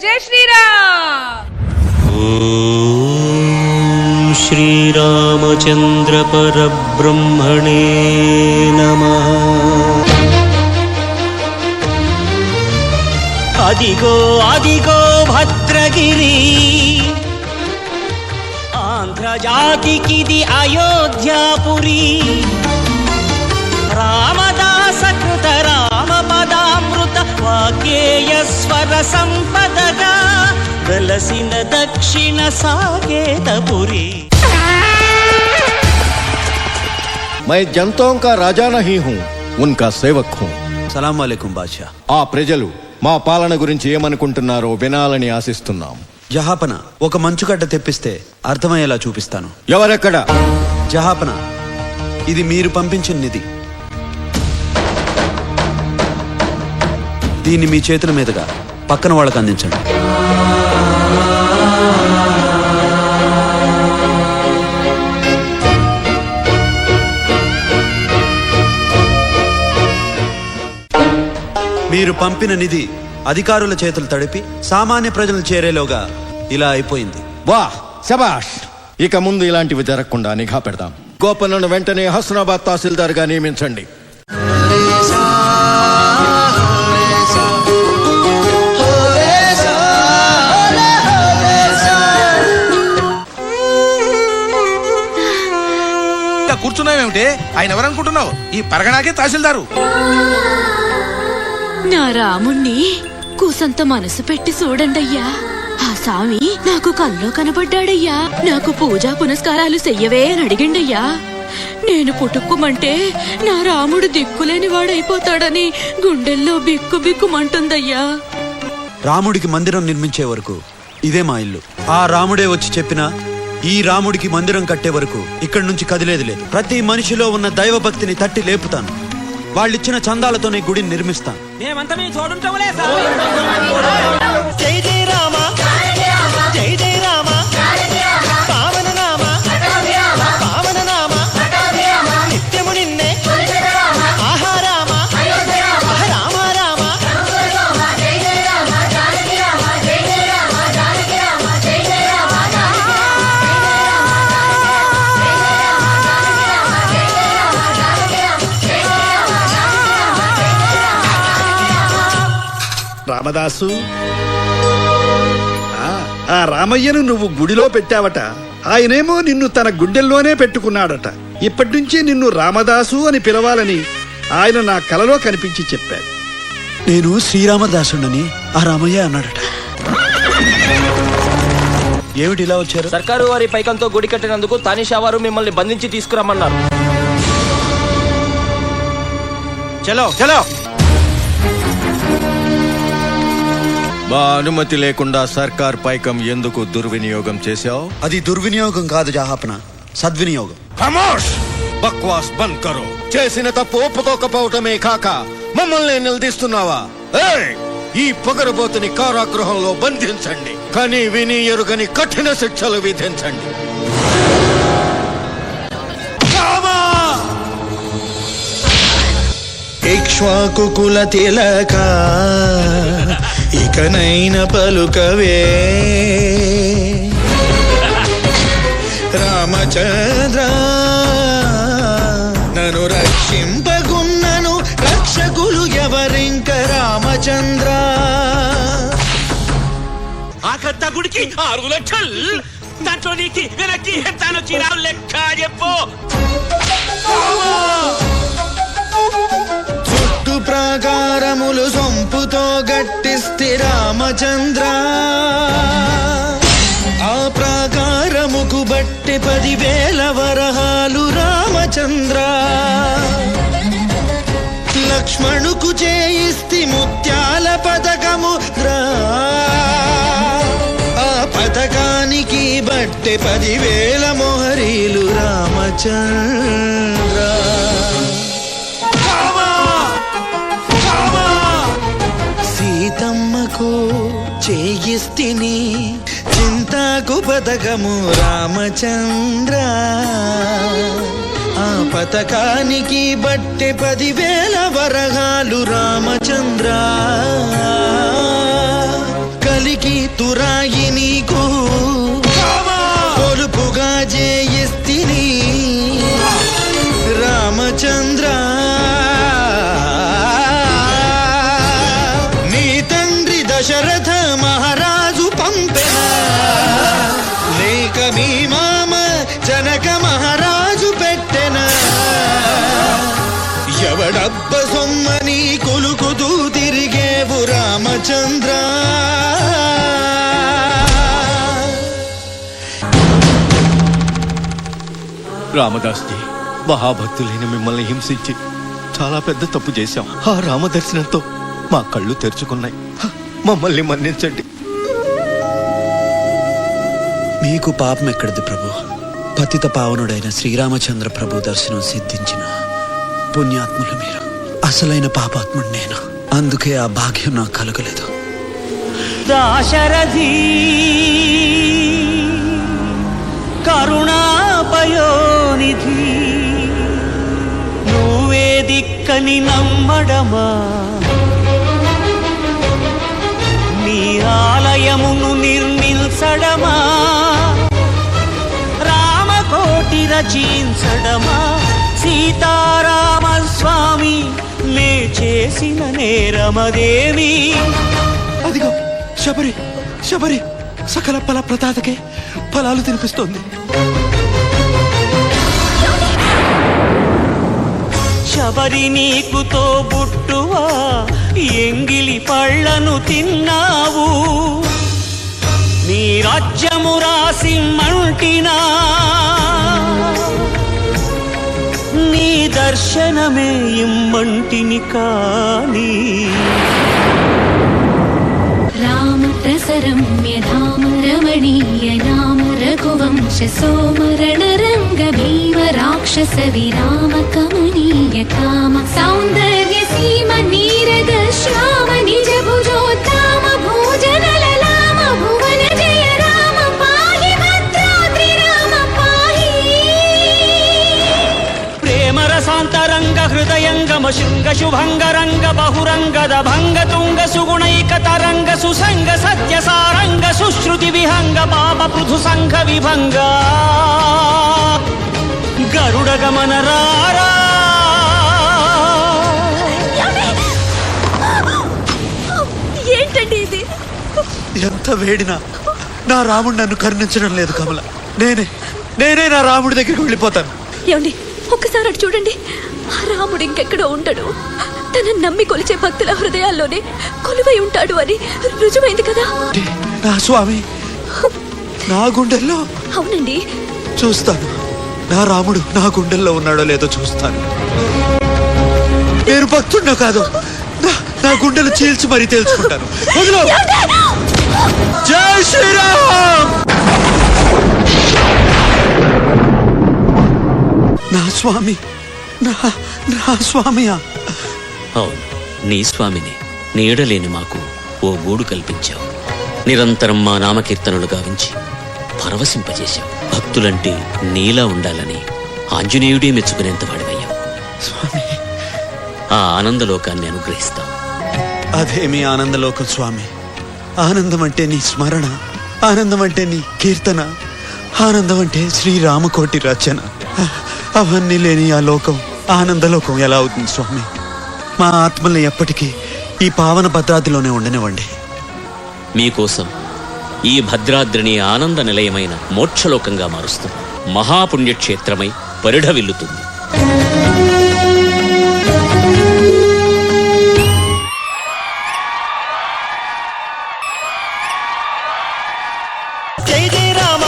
जय श्री राम। ओम श्री रामचंद्र परब्रह्मणे नमः। अदिगो अदिगो भद्रगिरी आंध्र जाति की अयोध्यापुरी रामदास कृत राम पदामृत वाग्येय स्वर संपदगा వెలసిన దక్షిణ సాకేతపురి। मैं जनताओं का राजा नहीं हूँ, उनका सेवक हूँ। సలాం వాలేకుం బాద్షా। ఆ ప్రజలు మా పాలన గురించి ఏమనుకుంటున్నారో వినాలని ఆశిస్తున్నాం। జహాపన, ఒక మంచుగడ్డ తెప్పిస్తే అర్థమయ్యేలా చూపిస్తాను। ఎవరెక్కడ? జహాపన, ఇది మీరు పంపించిన నిధి। దీన్ని మీ చేతుల మీదుగా పక్కన వాళ్ళకి అందించండి। మీరు పంపిన నిధి అధికారుల చేతులు తడిపి సామాన్య ప్రజలు చేరేలోగా ఇలా అయిపోయింది। వాహ్, శబాష్! ఇక ముందు ఇలాంటివి జరగకుండా నిఘా పెడదాం। గోపన్నను వెంటనే హస్నాబాద్ తహసీల్దార్ గా నియమించండి। కూర్చున్నావేమిటే? ఆయన ఎవరనుకుంటున్నావు? ఈ పరగణాకే తహసీల్దారు। నా రాముణ్ణి కూసంత మనసు పెట్టి చూడండయ్యా। ఆ స్వామి నాకు కల్లో కనబడ్డాడయ్యా। నాకు పూజా పునస్కారాలు చెయ్యవే అని అడిగిండయ్యా। నేను పుట్టుక్కుమంటే నా రాముడు దిక్కులేని వాడైపోతాడని గుండెల్లో బిక్కు బిక్కుమంటుందయ్యా। రాముడికి మందిరం నిర్మించే వరకు ఇదే మా ఇల్లు। ఆ రాముడే వచ్చి చెప్పినా ఈ రాముడికి మందిరం కట్టే వరకు ఇక్కడి నుంచి కదిలేది లేదు। ప్రతి మనిషిలో ఉన్న దైవభక్తిని తట్టి లేపుతాను। వాళ్ళిచ్చిన చందాలతోనే గుడిని నిర్మిస్తాను। జై జై రామ జై జై రామ పావన నామ పావన నామ నిత్యము నిన్నే ఆహా రామ రామ రామ రామదాసు, ఆ రామయ్యను నువ్వు గుడిలో పెట్టావట, ఆయనేమో నిన్ను తన గుండెల్లోనే పెట్టుకున్నాడట। ఇప్పటి నుంచి నిన్ను రామదాసు అని పిలవాలని ఆయన నా కలలో కనిపించి చెప్పాడు। నేను శ్రీరామదాసుడని ఆ రామయ్య అన్నాడట। ఏమిటి ఇలా వచ్చారు? సర్కారు వారి పైకంతో గుడి కట్టినందుకు తానిషా వారు మిమ్మల్ని బంధించి తీసుకురమ్మన్నారు। చలో చలో। మా అనుమతి లేకుండా సర్కార్ పైకం ఎందుకు దుర్వినియోగం చేశావు? అది దుర్వినియోగం కాదు జహాపన, సద్వినియోగం। ఖమోష్! బక్వాస్ బంద్ కరో। చేసిన తప్పు ఒప్పుకోకపోవటమే కాక మమ్మల్ని నిలదీస్తున్నావా? ఏయ్! ఈ పొగరబోతుని కారాగృహంలో బంధించండి, కానీ విని ఎరుగని కఠిన శిక్షలు విధించండి। ఇక్ష్వాకుకుల తిలక ఇకనైన పలుకవే రామచంద్ర, నన్ను రక్షింపగున్నను రక్షకులు ఎవరింక రామచంద్ర। ఆ కత్త గుడికి 6 లక్షలు, దాంట్లో నీకు వెనక్కి ఎంతనో చిరావు లెక్క చెప్పు। చుట్టు ప్రాకారములు సొంపుతో గట్టిస్తే రామచంద్ర, ఆ ప్రాకారముకు బట్టి 10,000 వరహాలు రామచంద్ర। లక్ష్మణుకు చేయిస్తి ముత్యాల పథకము రా, ఆ పథకానికి బట్టి 10,000 మొహరీలు రామచంద్ర। సీతమ్మకు చేయిస్తిని చింతాకు పథకము రామచంద్ర, ఆ పథకానికి బట్టి 10,000 వరహాలు రామచంద్ర। కలికి తురాయి నీకు పొలుపుగా జయిస్తిని రామచంద్ర. నీ తండ్రి దశరథ మహారాజు పంపెన లేక మీ మామ జనక మహారాజు పెట్టెన ఎవడబ్బ సొమ్మని కొలుకుతూ తిరిగేవు రామచంద్ర. రామదాస్జీ, మహాభక్తులైన మిమ్మల్ని హింసించి చాలా పెద్ద తప్పు చేశాం. ఆ రామదర్శనంతో మా కళ్ళు తెరుచుకున్నాయి. మమ్మల్ని మన్నించండి. మీకు పాపం ఎక్కడిది ప్రభు? పతిత పావనుడైన శ్రీరామచంద్ర ప్రభు దర్శనం సిద్ధించిన పుణ్యాత్ములు మీరు. అసలైన పాపాత్ముడు నేను. అందుకే ఆ భాగ్యం నాకు కలగలేదు. దాశరథి కరుణాపయోనిధి నువ్వే దిక్కని నమ్మడమా? నీ ఆలయమును నిర్మించడమా? రామకోటి రచించడమా? సీతారామ స్వామి నే చేసిన నేరమదేమి? అదిగో శబరి, శబరి సకల ఫల ప్రదాతకే ఫలాలు తినిపిస్తోంది. శబరి నీకు తోబుట్టువా? ఎంగిలి పళ్ళను తిన్నావు. నీ రాజ్యము రాసి మంటినా నీ దర్శనమే ఇమ్మంటిని కాని. రామ ప్రసరమ్య ధామ రమణీయ నామ రఘువంశ సోమరణ రంగ భీమ రాక్షస విరామ కమనీయ కామ సౌందర్య సీమ నీరద శ్యామ నిజ భుజోత్తామ భోజన లలామ భువన జయ రామ పాహి భద్రాద్రి రామ పాహి. ప్రేమ రసాంతరంగ హృదయంగమ శృంగ శుభంగ రంగ బహురంగద భంగ తుంగ సుగుణైక తరంగ సుసంగ సత్య సారంగ సుశ్రుతి విహంగ పాప పృథు సంఘ విభంగ గరుడ గమన రారా. ఏంటండి ఇది? ఎంత వేడినా నా రాముడు నన్ను కరుణించడం లేదు కమల. నేనే నా రాముడి దగ్గరికి వెళ్ళిపోతాను. ఏమండి, ఒక్కసారి అటు చూడండి. ఆ రాముడు ఇంకెక్కడో ఉంటాడు. తన నమ్మి కొలిచే భక్తుల హృదయాల్లోనే కొలువై ఉంటాడు అని రుజువైంది కదా. నా స్వామి నా గుండెల్లో. అవునండి, చూస్తాను. నా రాముడు నా గుండెల్లో ఉన్నాడో లేదో చూస్తాను. నేను భక్తుడినో కాదు, నా గుండెలు చీల్చి మరీ తెలుసుకుంటాను. వదిలో. జై శ్రీరామ్. నా స్వామి, నా స్వామియా? అవును, నీ స్వామిని నీడలేని మాకు ఓ గూడు కల్పించావు. నిరంతరం మా నామకీర్తనలు గావించి పరవశింపజేశావు. భక్తులంటే నీలా ఉండాలని ఆంజనేయుడే మెచ్చుకునేంత వాడివయ్యావు. స్వామి, ఆ ఆనందలోకాన్ని అనుగ్రహిస్తాం. అదేమి ఆనందలోకం స్వామి. ఆనందం అంటే నీ స్మరణ, ఆనందం అంటే నీ కీర్తన, ఆనందం అంటే శ్రీరామకోటి రచన. అవన్నీ లేని ఆ లోకం ఆనందలోకం ఎలా అవుతుంది స్వామి? మా ఆత్మల్ని ఎప్పటికీ ఈ పావన భద్రాద్రిలోనే ఉండనివ్వండి. మీకోసం ఈ భద్రాద్రిని ఆనంద నిలయమైన మోక్షలోకంగా మారుస్తుంది. మహాపుణ్యక్షేత్రమై పరిఢవిల్లుతుంది. జై జై రామ